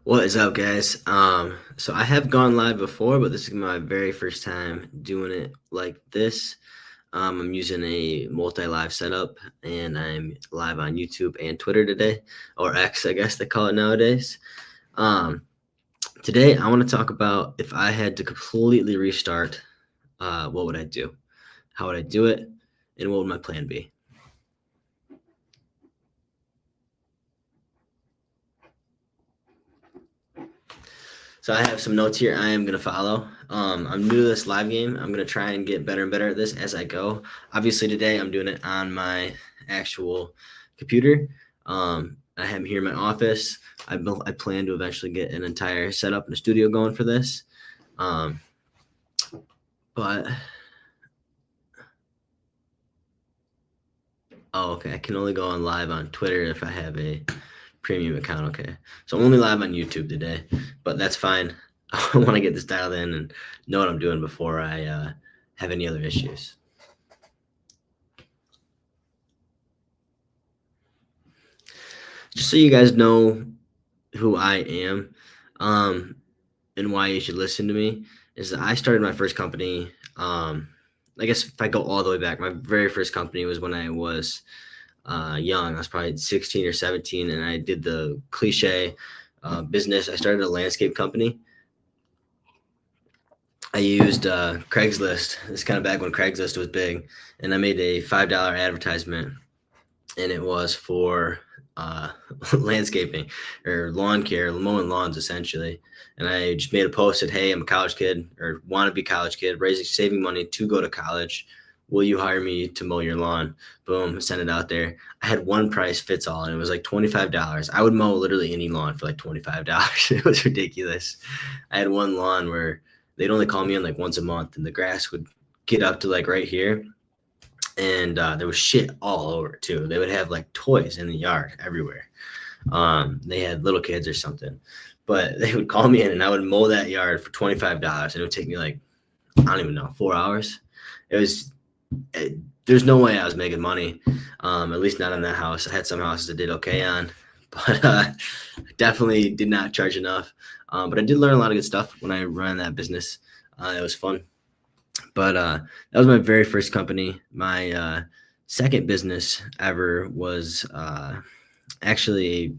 What is up, guys? So I have gone live before, but this is my very first time doing it like this. I'm using a multi-live setup, and I'm live on YouTube and Twitter today, or X, I guess they call it nowadays. Um, Today, I want to talk about if I had to completely restart, what would I do? How would I do it? And what would my plan be? So I have some notes here I am going to follow. I'm new to this live game. I'm going to try and get better and better at this as I go. Obviously, today I'm doing it on my actual computer. I have here in my office. I plan to eventually get an entire setup and a studio going for this. Um, but okay, I can only go on live on Twitter if I have a premium account. Okay, so I'm only live on YouTube today, but that's fine. I want to get this dialed in and know what I'm doing before I have any other issues. Just so you guys know who I am, and why you should listen to me, is that I started my first company. I guess if I go all the way back, my very first company was when I was young. I was probably 16 or 17, and I did the cliche business. I started a landscape company. I used Craigslist. This is kind of back when Craigslist was big, and I made a $5 advertisement, and it was for landscaping or lawn care, mowing lawns essentially. And I just made a post that, hey, I'm a college kid or want to be college kid, saving money to go to college. Will you hire me to mow your lawn? Boom, send it out there. I had one price fits all, and it was like $25. I would mow literally any lawn for like $25. It was ridiculous. I had one lawn where they'd only call me in like once a month, and the grass would get up to like right here, and there was shit all over too. They would have like toys in the yard everywhere. They had little kids or something, but they would call me in, and I would mow that yard for $25, and it would take me like, I don't even know, 4 hours. There's no way I was making money, at least not on that house. I had some houses that did okay on, but definitely did not charge enough. But I did learn a lot of good stuff when I ran that business. It was fun. But that was my very first company. My second business ever was actually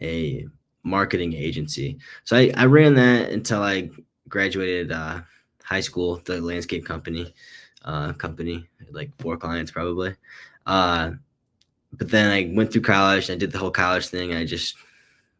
a marketing agency. So I ran that until I graduated high school, the landscape company, like 4 clients probably. But then I went through college. I did the whole college thing. I just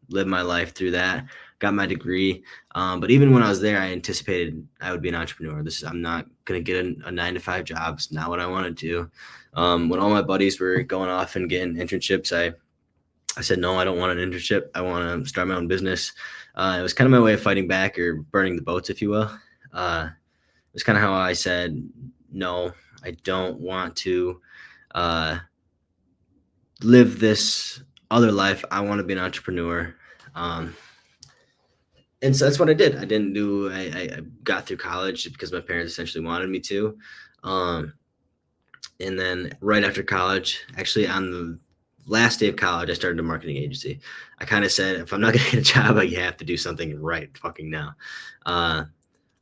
lived my life through that. Got my degree. But even when I was there, I anticipated I would be an entrepreneur. I'm not going to get a 9-to-5 job. It's not what I want to do. When all my buddies were going off and getting internships, I said, no, I don't want an internship. I want to start my own business. It was kind of my way of fighting back or burning the boats, if you will. It was kind of how I said, no, I don't want to live this other life. I want to be an entrepreneur. And so that's what I did. I got through college because my parents essentially wanted me to. And then right after college, actually on the last day of college, I started a marketing agency. I kind of said, if I'm not going to get a job, I have to do something right fucking now. I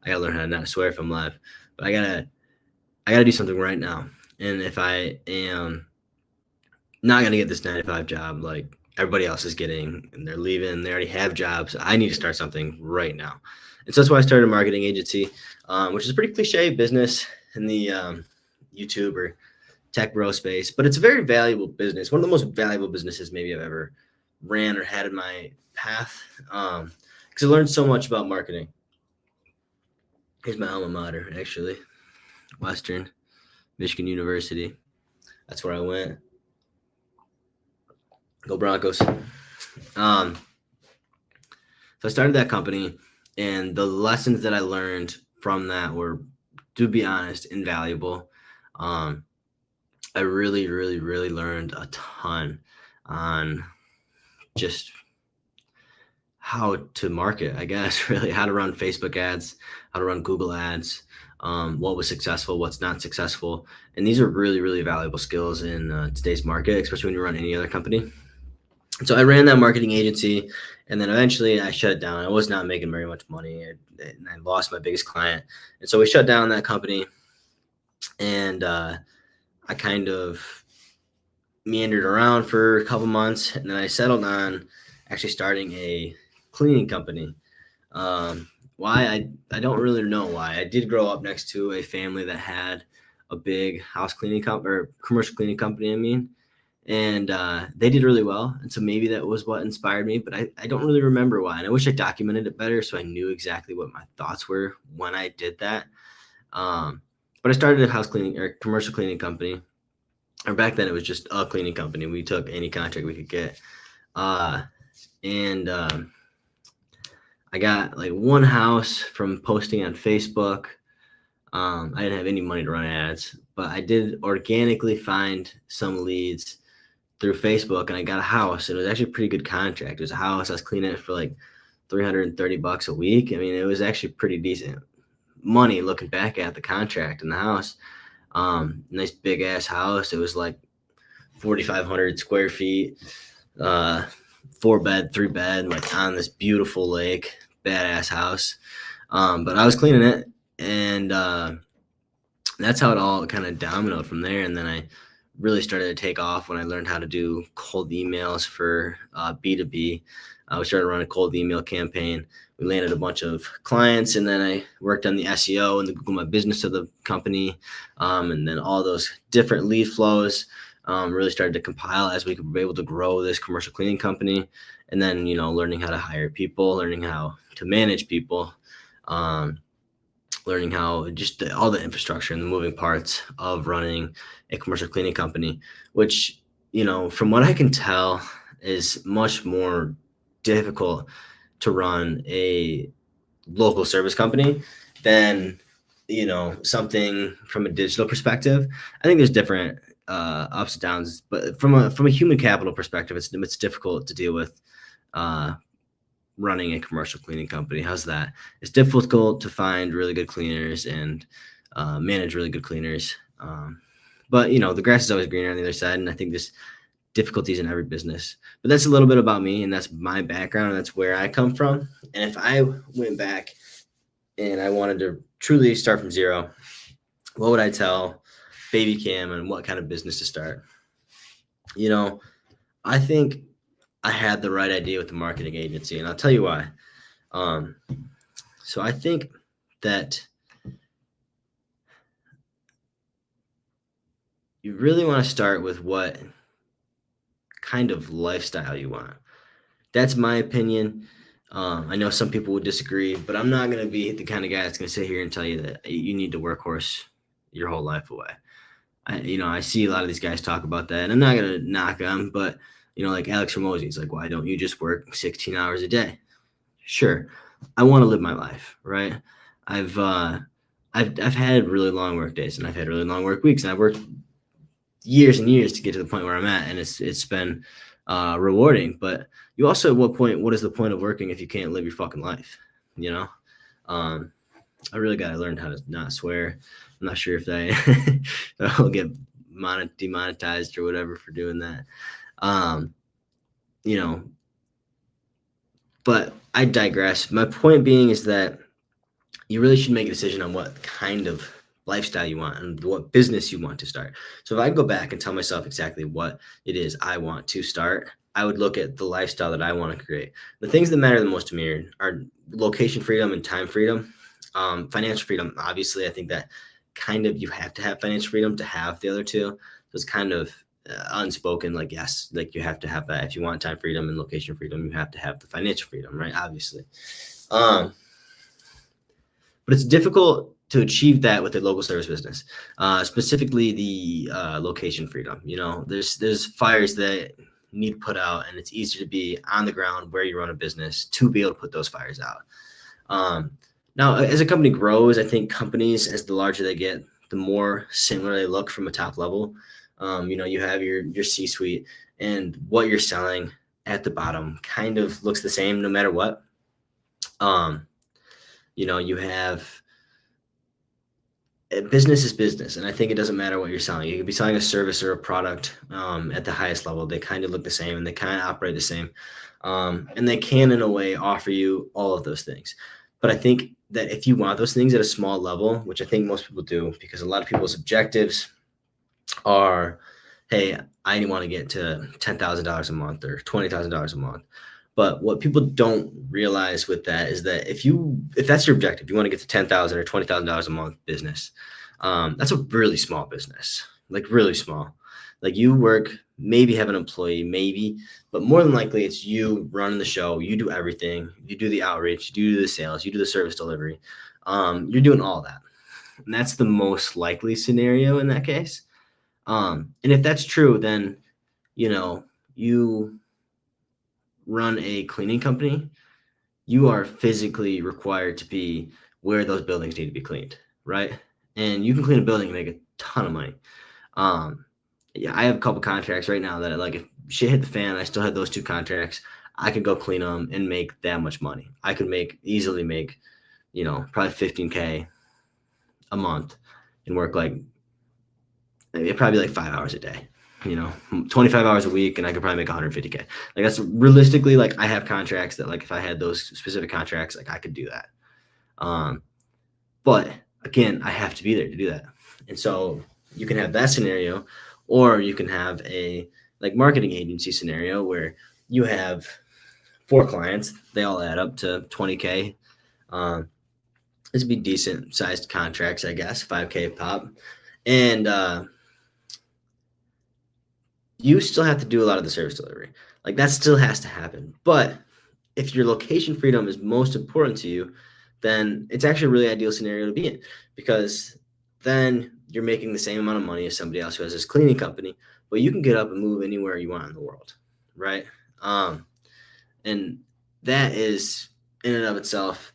got to learn how to not swear if I'm live, but I gotta do something right now. And if I am not going to get this 9-to-5 job, like everybody else is getting, and they're leaving, they already have jobs, I need to start something right now. And so that's why I started a marketing agency, which is a pretty cliche business in the YouTube or tech bro space, but it's a very valuable business. One of the most valuable businesses maybe I've ever ran or had in my path, because I learned so much about marketing. Here's my alma mater, actually, Western Michigan University. That's where I went. Go Broncos. So I started that company, and the lessons that I learned from that were, to be honest, invaluable. I really, really, really learned a ton on just how to market, I guess, really how to run Facebook ads, how to run Google ads, what was successful, what's not successful. And these are really, really valuable skills in today's market, especially when you run any other company. So I ran that marketing agency, and then eventually I shut it down. I was not making very much money, and I lost my biggest client. And so we shut down that company, and I kind of meandered around for a couple months, and then I settled on actually starting a cleaning company. Why I don't really know why. I did grow up next to a family that had a big house cleaning company or commercial cleaning company. I mean, and they did really well, and so maybe that was what inspired me. But I don't really remember why, and I wish I documented it better so I knew exactly what my thoughts were when I did that. Um, but I started a house cleaning or commercial cleaning company, or back then it was just a cleaning company. We took any contract we could get, uh, and I got like one house from posting on Facebook. I didn't have any money to run ads, but I did organically find some leads through Facebook, and I got a house. It was actually a pretty good contract. It was a house. I was cleaning it for like $330 a week. I mean, it was actually pretty decent money looking back at the contract and the house. Nice big ass house. It was like 4,500 square feet, uh, 4 bed, 3 bed, like on this beautiful lake, badass house. But I was cleaning it, and that's how it all kind of dominoed from there. And then I really started to take off when I learned how to do cold emails for B2B. We started running a cold email campaign. We landed a bunch of clients, and then I worked on the SEO and the Google My Business of the company. And then all those different lead flows really started to compile as we could be able to grow this commercial cleaning company. And then, learning how to hire people, learning how to manage people, learning how just all the infrastructure and the moving parts of running a commercial cleaning company, which, from what I can tell, is much more difficult to run a local service company than, something from a digital perspective. I think there's different ups and downs, but from a human capital perspective, it's difficult to deal with running a commercial cleaning company. How's that? It's difficult to find really good cleaners and manage really good cleaners. But the grass is always greener on the other side, and I think there's difficulties in every business. But that's a little bit about me, and that's my background, and that's where I come from. And if I went back and I wanted to truly start from zero, what would I tell baby Cam and what kind of business to start? I think I had the right idea with the marketing agency, and I'll tell you why. So I think that you really want to start with what kind of lifestyle you want. That's my opinion. I know some people would disagree, but I'm not going to be the kind of guy that's going to sit here and tell you that you need to workhorse your whole life away. I see a lot of these guys talk about that, and I'm not going to knock them, but like Alex Hormozi, he's like, why don't you just work 16 hours a day? Sure. I want to live my life, right? I've had really long work days, and I've had really long work weeks, and I've worked years and years to get to the point where I'm at, and it's been rewarding. But you also, at what is the point of working if you can't live your fucking life? I really got to learn how to not swear. I'm not sure if I'll get demonetized or whatever for doing that. But I digress. My point being is that you really should make a decision on what kind of lifestyle you want and what business you want to start. So if I go back and tell myself exactly what it is I want to start, I would look at the lifestyle that I want to create. The things that matter the most to me are location freedom and time freedom. Financial freedom, obviously, I think that kind of you have to have financial freedom to have the other two. So it's kind of unspoken, like, yes, like you have to have that. If you want time freedom and location freedom, you have to have the financial freedom, right? Obviously. But it's difficult to achieve that with a local service business, specifically the location freedom. There's fires that need put out, and it's easier to be on the ground where you run a business to be able to put those fires out. Now, as a company grows, I think companies, as the larger they get, the more similar they look from a top level. You have your C-suite, and what you're selling at the bottom kind of looks the same no matter what. You have business is business, and I think it doesn't matter what you're selling. You could be selling a service or a product at the highest level. They kind of look the same, and they kind of operate the same, and they can, in a way, offer you all of those things. But I think that if you want those things at a small level, which I think most people do, because a lot of people's objectives are, hey, I want to get to $10,000 a month or $20,000 a month. But what people don't realize with that is that if that's your objective, you want to get to $10,000 or $20,000 a month business. That's a really small business, like really small. Like you work, maybe have an employee, maybe, but more than likely it's you running the show. You do everything. You do the outreach. You do the sales. You do the service delivery. You're doing all that, and that's the most likely scenario in that case. And if that's true, then you run a cleaning company, you are physically required to be where those buildings need to be cleaned, right? And you can clean a building and make a ton of money. Yeah, I have a couple contracts right now that, like, if shit hit the fan, I still had those 2 contracts, I could go clean them and make that much money. I could easily make, probably 15K a month and work probably like 5 hours a day. 25 hours a week, and I could probably make 150K. Like, that's realistically, like, I have contracts that, like, if I had those specific contracts, like, I could do that. But again, I have to be there to do that. And so you can have that scenario, or you can have a marketing agency scenario where you have 4 clients, they all add up to 20K. This would be decent sized contracts, I guess, 5K pop. And, you still have to do a lot of the service delivery. Like, that still has to happen. But if your location freedom is most important to you, then it's actually a really ideal scenario to be in, because then you're making the same amount of money as somebody else who has this cleaning company, but you can get up and move anywhere you want in the world, right? And that is in and of itself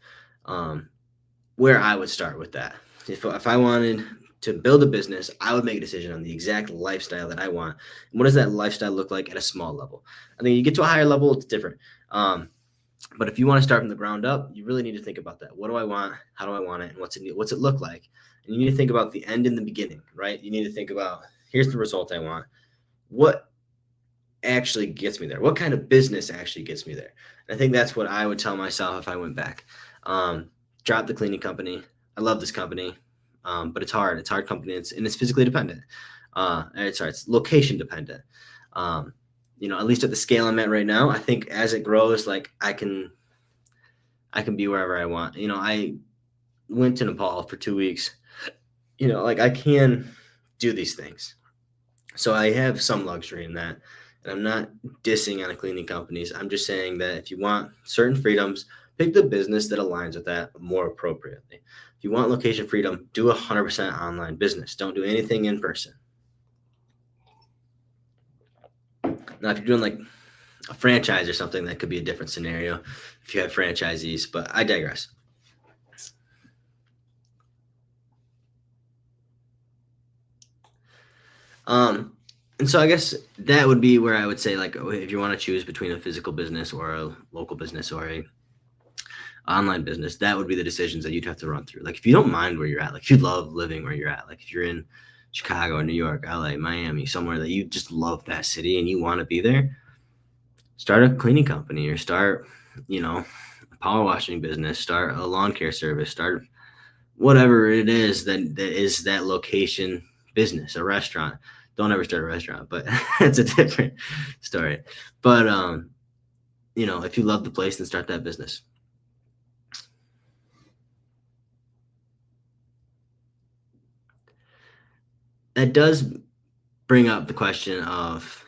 where I would start with that. If I wanted to build a business, I would make a decision on the exact lifestyle that I want. And what does that lifestyle look like at a small level? I think you get to a higher level, it's different. But if you want to start from the ground up, you really need to think about that. What do I want? How do I want it? And what's it look like? And you need to think about the end and the beginning, right? You need to think about, here's the result I want. What actually gets me there? What kind of business actually gets me there? And I think that's what I would tell myself if I went back. Drop the cleaning company. I love this company. But it's hard. It's a hard company. It's physically dependent. It's location dependent. At least at the scale I'm at right now, I think as it grows, like, I can be wherever I want. I went to Nepal for 2 weeks. I can do these things. So I have some luxury in that. And I'm not dissing on the cleaning companies. I'm just saying that if you want certain freedoms, pick the business that aligns with that more appropriately. If you want location freedom, do 100% online business. Don't do anything in person. Now, if you're doing like a franchise or something, that could be a different scenario if you have franchisees, but I digress. And so I guess that would be where I would say, like, if you want to choose between a physical business or a local business or a online business, that would be the decisions that you'd have to run through. Like, if you don't mind where you're at, like, if you love living where you're at, like if you're in Chicago, New York, LA, Miami, somewhere that you just love that city and you want to be there, start a cleaning company or start, a power washing business, start a lawn care service, start whatever it is that is that location business, a restaurant. Don't ever start a restaurant, but it's a different story. But, if you love the place, then start that business. That does bring up the question of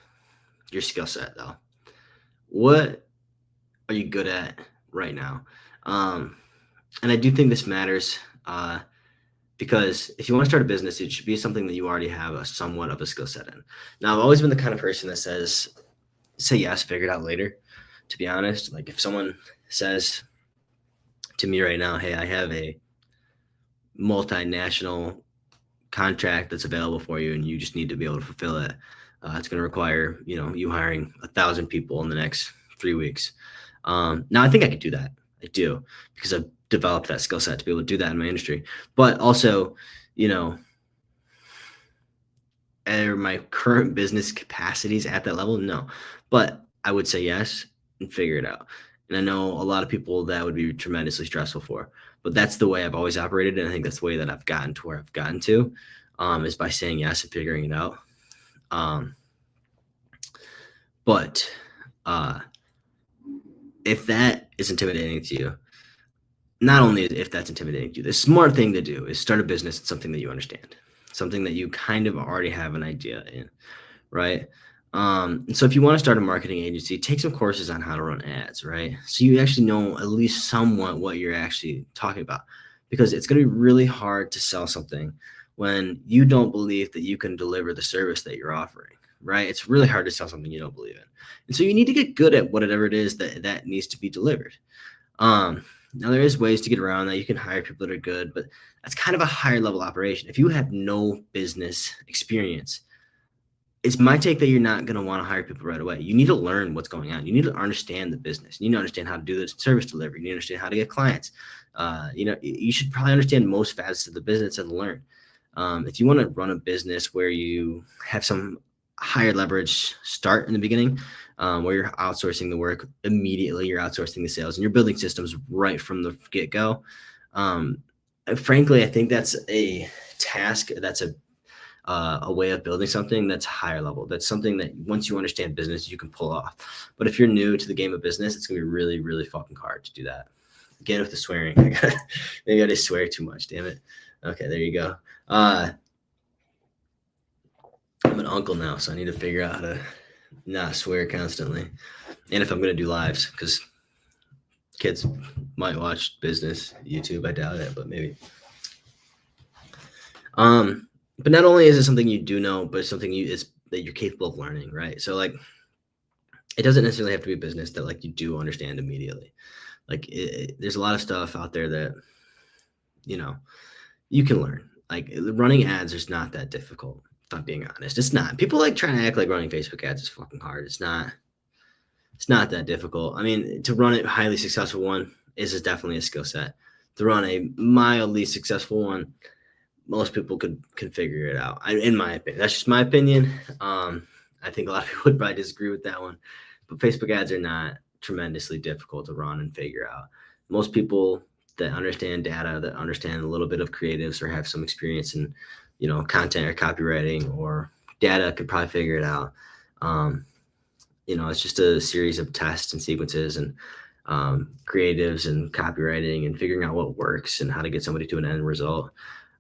your skill set, though. What are you good at right now? And I do think this matters because if you want to start a business, it should be something that you already have somewhat of a skill set in. Now, I've always been the kind of person that says, say yes, figure it out later, to be honest. Like, if someone says to me right now, hey, I have a multinational contract that's available for you and you just need to be able to fulfill it, it's going to require, you hiring 1,000 people in the next 3 weeks. Now, I think I could do that. I do, because I've developed that skill set to be able to do that in my industry. But also, you know, are my current business capacities at that level? No. But I would say yes and figure it out. And I know a lot of people that would be tremendously stressful for, but that's the way I've always operated. And I think that's the way that I've gotten to where I've gotten to, is by saying yes and figuring it out. Um, but if that is intimidating to you, not only if that's intimidating to you, the smart thing to do is start a business. It's something that you understand, something that you kind of already have an idea in, right? And so if you want to start a marketing agency, take some courses on how to run ads, right? So you actually know at least somewhat what you're actually talking about, because it's going to be really hard to sell something when you don't believe that you can deliver the service that you're offering, right? It's really hard to sell something you don't believe in. And so you need to get good at whatever it is that needs to be delivered. Now there is ways to get around that. You can hire people that are good, but that's kind of a higher level operation. If you have no business experience, it's my take that you're not going to want to hire people right away. You need to learn what's going on. You need to understand the business. You need to understand how to do the service delivery. You need to understand how to get clients. You should probably understand most facets of the business and learn. If you want to run a business where you have some higher leverage start in the beginning, where you're outsourcing the work immediately, you're outsourcing the sales, and you're building systems right from the get-go. Frankly, I think that's a task. That's a way of building something that's higher level. That's something that once you understand business, you can pull off. But if you're new to the game of business, it's gonna be really, really fucking hard to do that. Again, with the swearing, maybe I just swear too much. Damn it. Okay, there you go. I'm an uncle now, so I need to figure out how to not swear constantly. And if I'm gonna do lives, because kids might watch business YouTube, I doubt it, but maybe. But not only is it something you do know, but it's something that you're capable of learning, right? So like, it doesn't necessarily have to be a business that like you do understand immediately. Like there's a lot of stuff out there that, you can learn. Like running ads is not that difficult. If I'm being honest, it's not. People like trying to act like running Facebook ads is fucking hard. It's not that difficult. I mean, to run a highly successful one is definitely a skill set. To run a mildly successful one, most people can figure it out. In my opinion, that's just my opinion. I think a lot of people would probably disagree with that one, but Facebook ads are not tremendously difficult to run and figure out. Most people that understand data, that understand a little bit of creatives or have some experience in, content or copywriting or data could probably figure it out. It's just a series of tests and sequences and creatives and copywriting and figuring out what works and how to get somebody to an end result.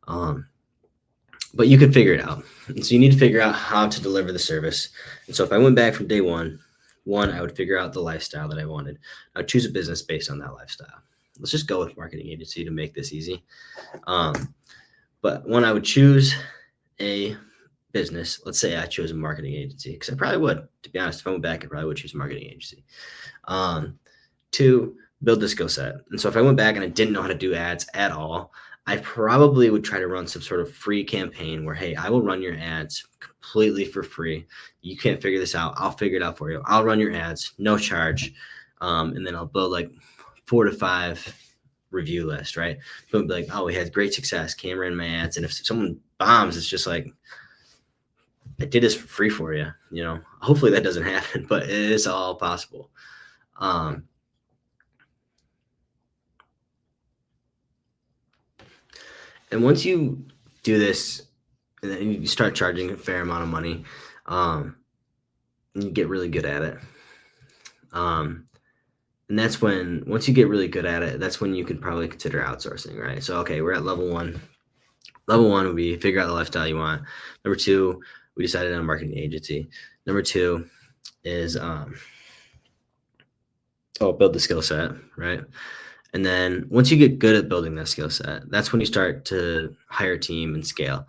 But you can figure it out. And so you need to figure out how to deliver the service. And so if I went back from day one, I would figure out the lifestyle that I wanted. I would choose a business based on that lifestyle. Let's just go with marketing agency to make this easy. But when I would choose a business, let's say I chose a marketing agency, because I probably would, to be honest, if I went back, I probably would choose a marketing agency. To build the skill set. And so if I went back and I didn't know how to do ads at all, I probably would try to run some sort of free campaign where, hey, I will run your ads completely for free. You can't figure this out. I'll figure it out for you. I'll run your ads, no charge. And then I'll build like 4 to 5 review list, right? So it'll be like, oh, we had great success, came ran my ads. And if someone bombs, it's just like, I did this for free for you. Hopefully that doesn't happen, but it is all possible. And once you do this, and then you start charging a fair amount of money, and you get really good at it. And that's when, once you get really good at it, that's when you could probably consider outsourcing, right? So, okay, we're at level 1. Level 1 would be figure out the lifestyle you want. Number 2, we decided on a marketing agency. Number 2 is, build the skill set, right? And then once you get good at building that skill set, that's when you start to hire a team and scale.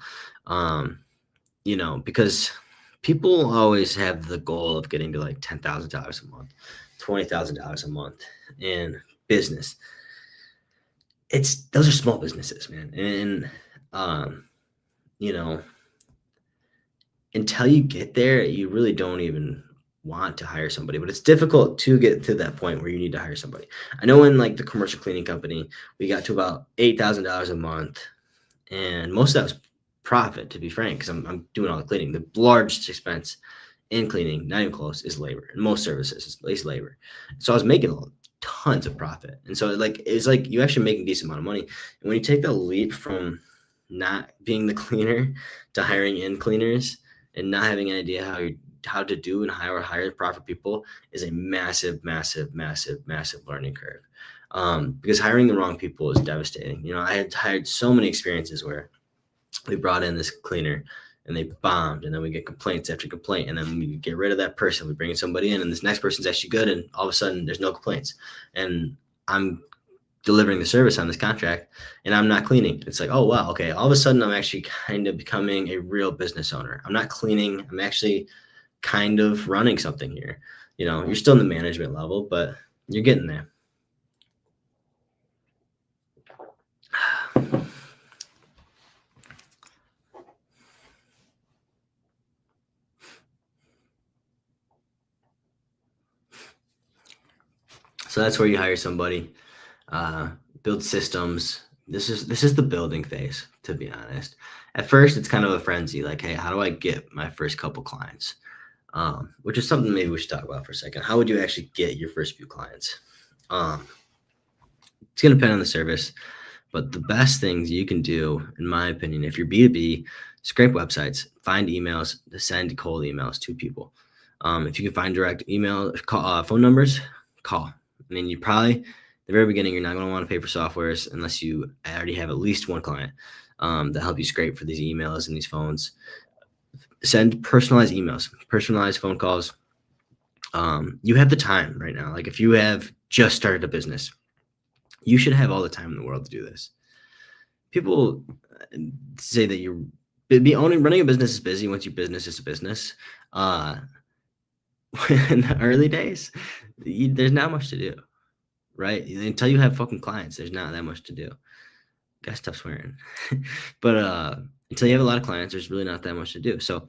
Because people always have the goal of getting to like $10,000 a month, $20,000 a month in business. Those are small businesses, man. And, until you get there, you really don't even want to hire somebody, but it's difficult to get to that point where you need to hire somebody. I know in like the commercial cleaning company, we got to about $8,000 a month And most of that was profit, to be frank, because I'm doing all the cleaning. The largest expense in cleaning, not even close, is labor. In most services, is labor. So I was making tons of profit. And so it's like you actually make a decent amount of money. And when you take the leap from not being the cleaner to hiring in cleaners and not having an idea how to do and hire proper people is a massive, massive, massive, massive learning curve. Because hiring the wrong people is devastating. You know, I had hired so many experiences where we brought in this cleaner and they bombed, and then we get complaints after complaint, and then we get rid of that person. We bring somebody in, and this next person's actually good, and all of a sudden there's no complaints. And I'm delivering the service on this contract, and I'm not cleaning. It's like, oh wow, okay. All of a sudden, I'm actually kind of becoming a real business owner. I'm not cleaning. I'm actually kind of running something here. You know, you're still in the management level, but you're getting there. So that's where you hire somebody, build systems. This is the building phase, to be honest. At first, it's kind of a frenzy, like, hey, how do I get my first couple clients? Which is something maybe we should talk about for a second. How would you actually get your first few clients? It's going to depend on the service, but the best things you can do, in my opinion, if you're B2B, scrape websites, find emails, send cold emails to people. If you can find direct email, phone numbers, call. I mean, you probably, the very beginning, you're not going to want to pay for softwares unless you already have at least one client that help you scrape for these emails and these phones. Send personalized emails, personalized phone calls. You have the time right now. Like if you have just started a business, you should have all the time in the world to do this. People say that running a business is busy once your business is a business. In the early days, there's not much to do, right? Until you have fucking clients, there's not that much to do. Gotta stop swearing. But until you have a lot of clients, there's really not that much to do. So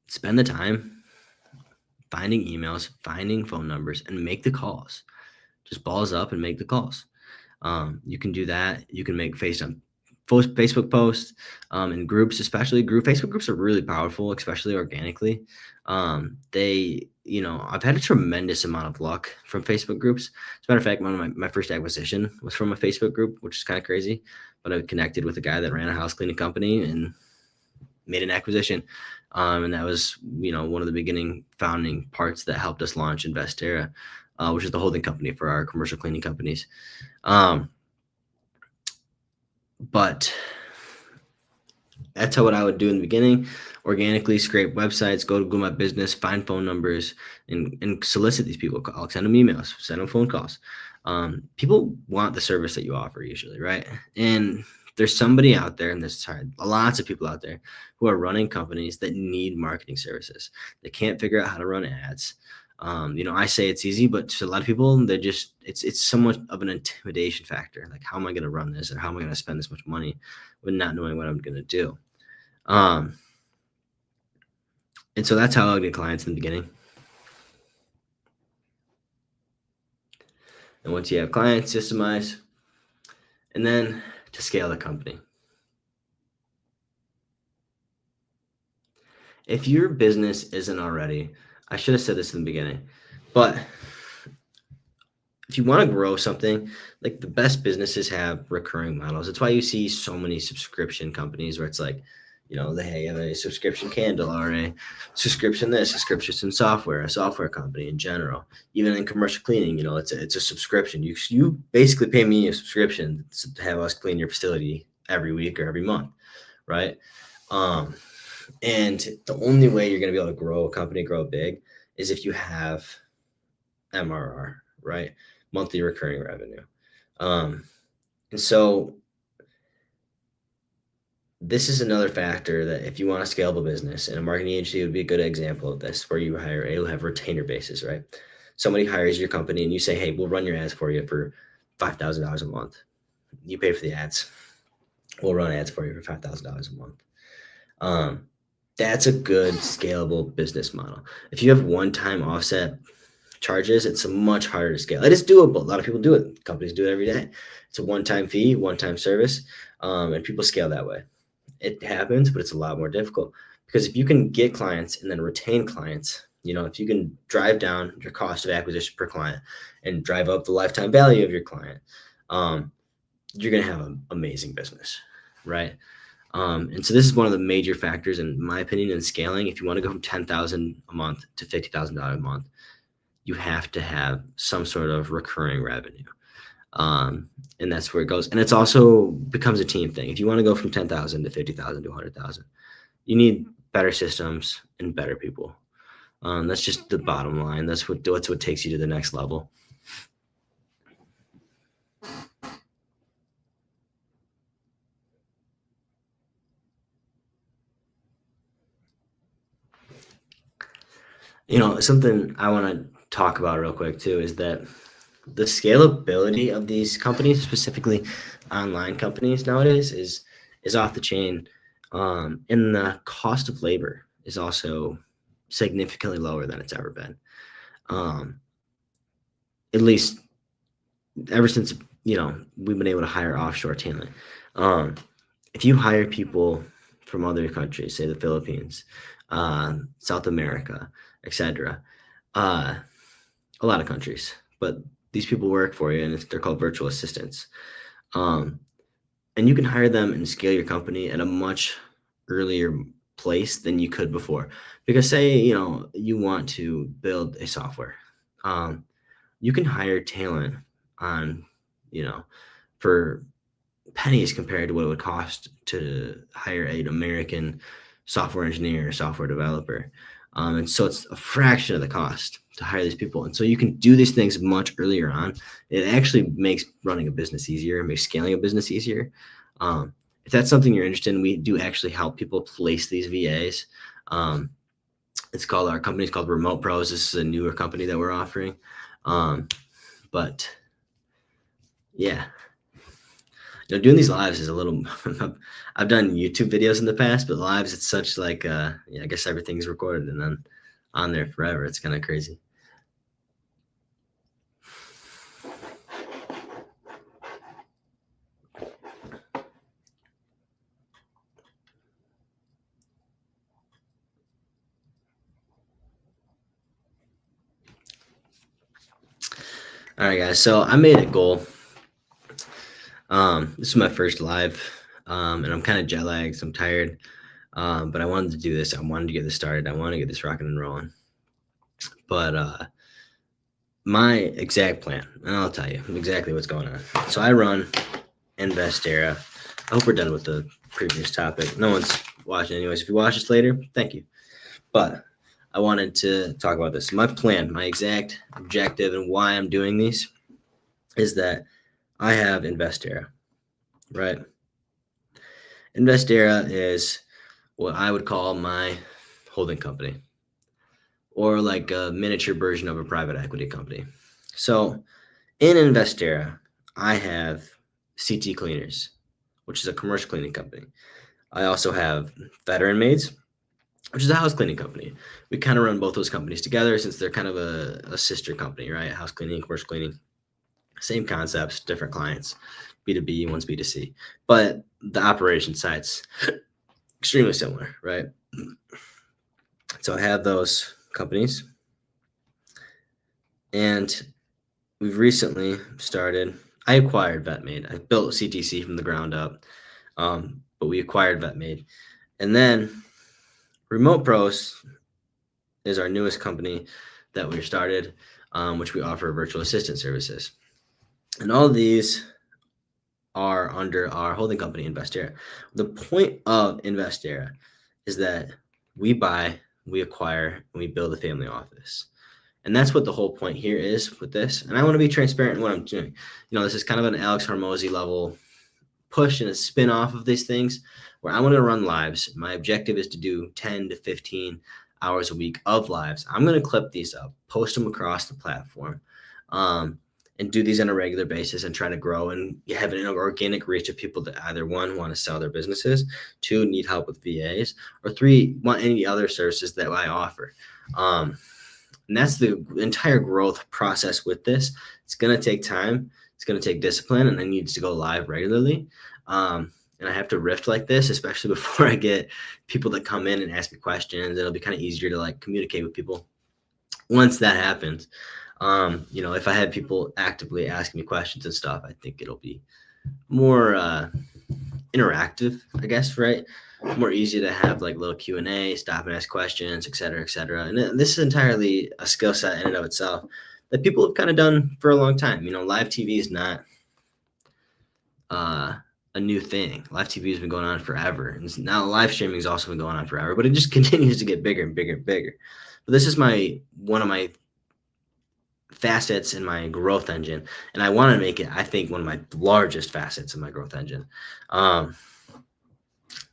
spend the time finding emails, finding phone numbers, and make the calls. Just balls up and make the calls. You can do that. You can make Facebook posts in groups, especially Facebook groups are really powerful, especially organically. I've had a tremendous amount of luck from Facebook groups. As a matter of fact, one of my first acquisition was from a Facebook group, which is kind of crazy, but I connected with a guy that ran a house cleaning company and made an acquisition. And that was, one of the beginning founding parts that helped us launch Investera, which is the holding company for our commercial cleaning companies. But that's what I would do in the beginning. Organically scrape websites, go to Google My Business, find phone numbers, and solicit these people. I'll send them emails, send them phone calls. People want the service that you offer usually, right? And there's somebody out there, and this is hard, lots of people out there who are running companies that need marketing services. They can't figure out how to run ads. I say it's easy, but to a lot of people, it's somewhat of an intimidation factor. Like, how am I going to run this, or how am I going to spend this much money with not knowing what I'm going to do? And so that's how I get clients in the beginning. And once you have clients, systemize, and then to scale the company. If your business isn't already, I should have said this in the beginning, but if you want to grow something, like the best businesses have recurring models. That's why you see so many subscription companies where it's like, they have a subscription candle or a subscription software, a software company in general. Even in commercial cleaning, it's a subscription. You basically pay me a subscription to have us clean your facility every week or every month, right? And the only way you're going to be able to grow a company, grow big, is if you have MRR, right? Monthly recurring revenue. And so this is another factor that if you want a scalable business, and a marketing agency would be a good example of this, where you have retainer basis, right? Somebody hires your company and you say, hey, we'll run your ads for you for $5,000 a month. You pay for the ads. We'll run ads for you for $5,000 a month. That's a good scalable business model. If you have one-time offset charges, it's much harder to scale. It is doable. A lot of people do it. Companies do it every day. It's a one-time fee, one-time service, and people scale that way. It happens, but it's a lot more difficult because if you can get clients and then retain clients, if you can drive down your cost of acquisition per client and drive up the lifetime value of your client, you're going to have an amazing business, right? And so this is one of the major factors, in my opinion, in scaling. If you want to go from $10,000 a month to $50,000 a month, you have to have some sort of recurring revenue. And that's where it goes. And it's also becomes a team thing. If you want to go from 10,000 to 50,000 to 100,000, you need better systems and better people. That's just the bottom line. That's what takes you to the next level. Something I want to talk about real quick too is that the scalability of these companies, specifically online companies nowadays, is off the chain. And the cost of labor is also significantly lower than it's ever been. At least ever since, we've been able to hire offshore talent. If you hire people from other countries, say the Philippines, South America, etc., a lot of countries, but these people work for you, and they're called virtual assistants. And you can hire them and scale your company at a much earlier place than you could before. Because say, you want to build a software, you can hire talent on, for pennies compared to what it would cost to hire an American software engineer or software developer. And so it's a fraction of the cost to hire these people. And so you can do these things much earlier on. It actually makes running a business easier, makes scaling a business easier. If that's something you're interested in, we do actually help people place these VAs. Our company's called Remote Pros. This is a newer company that we're offering. But yeah, doing these lives is a little, I've done YouTube videos in the past, but lives, it's such I guess everything's recorded and then on there forever. It's kind of crazy. All right, guys. So I made a goal. This is my first live, and I'm kind of jet lagged, so I'm tired. But I wanted to do this. I wanted to get this started. I want to get this rocking and rolling. But my exact plan, and I'll tell you exactly what's going on. So I run Investera. I hope we're done with the previous topic. No one's watching anyways. If you watch this later, thank you. But I wanted to talk about this. My plan, my exact objective, and why I'm doing these is that I have Investera, right? Investera is what I would call my holding company, or like a miniature version of a private equity company. So in Investera, I have CT Cleaners, which is a commercial cleaning company. I also have Veteran Maids, which is a house cleaning company. We kind of run both those companies together since they're kind of a sister company, right? House cleaning, commercial cleaning, same concepts, different clients, B2B, one's B2C. But the operation side's extremely similar, right? So I have those companies. And we've recently started, I acquired VetMaid. I built CTC from the ground up, but we acquired VetMaid. And then Remote Pros is our newest company that we started, which we offer virtual assistant services. And all of these are under our holding company, Investera. The point of Investera is that we buy, we acquire, and we build a family office. And that's what the whole point here is with this. And I want to be transparent in what I'm doing. This is kind of an Alex Hormozi level push and a spin off of these things where I want to run lives. My objective is to do 10 to 15 hours a week of lives. I'm going to clip these up, post them across the platform, and do these on a regular basis and try to grow and have an organic reach of people that either one, want to sell their businesses, two, need help with VAs, or three, want any other services that I offer. And that's the entire growth process with this. It's going to take time. It's going to take discipline, and I need to go live regularly. And I have to riff like this, especially before I get people that come in and ask me questions. It'll be kind of easier to like communicate with people once that happens. If I had people actively asking me questions and stuff, I think it'll be more interactive, I guess, right? More easy to have like little Q&A, stop and ask questions, et cetera, et cetera. And this is entirely a skill set in and of itself that people have kind of done for a long time. Live TV is not a new thing. Live TV has been going on forever. And now live streaming has also been going on forever, but it just continues to get bigger and bigger and bigger. But this is one of my facets in my growth engine, and I want to make it, I think, one of my largest facets in my growth engine.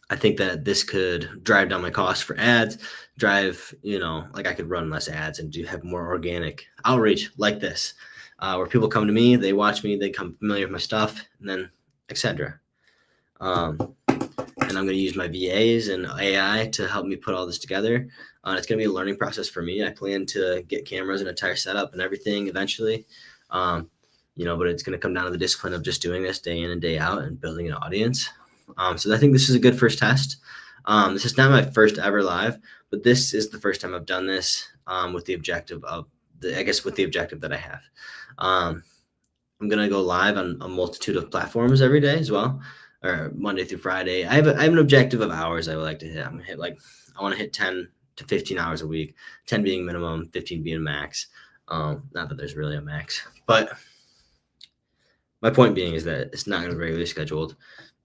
I think that this could drive down my cost for ads, I could run less ads and have more organic outreach like this, where people come to me, they watch me, they become familiar with my stuff, and then etc. And I'm going to use my VAs and AI to help me put all this together. It's going to be a learning process for me. I plan to get cameras and entire setup and everything eventually. But it's going to come down to the discipline of just doing this day in and day out and building an audience. So I think this is a good first test. This is not my first ever live, but this is the first time I've done this with the objective that I have. I'm going to go live on a multitude of platforms every day as well, or Monday through Friday. I have an objective of hours I would like to hit. I want to hit 10 to 15 hours a week, 10 being minimum, 15 being max. Not that there's really a max, but my point being is that it's not going to be regularly scheduled.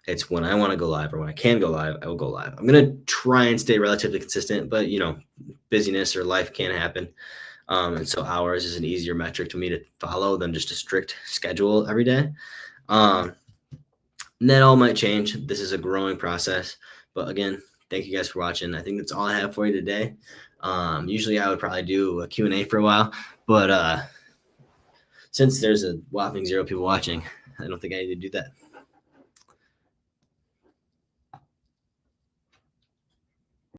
It's when I want to go live or when I can go live, I will go live. I'm going to try and stay relatively consistent, but busyness or life can happen. And so hours is an easier metric to me to follow than just a strict schedule every day. And that all might change. This is a growing process, but again, thank you guys for watching. I think that's all I have for you today. Usually I would probably do a Q&A for a while, but since there's a whopping 0 people watching, I don't think I need to do that.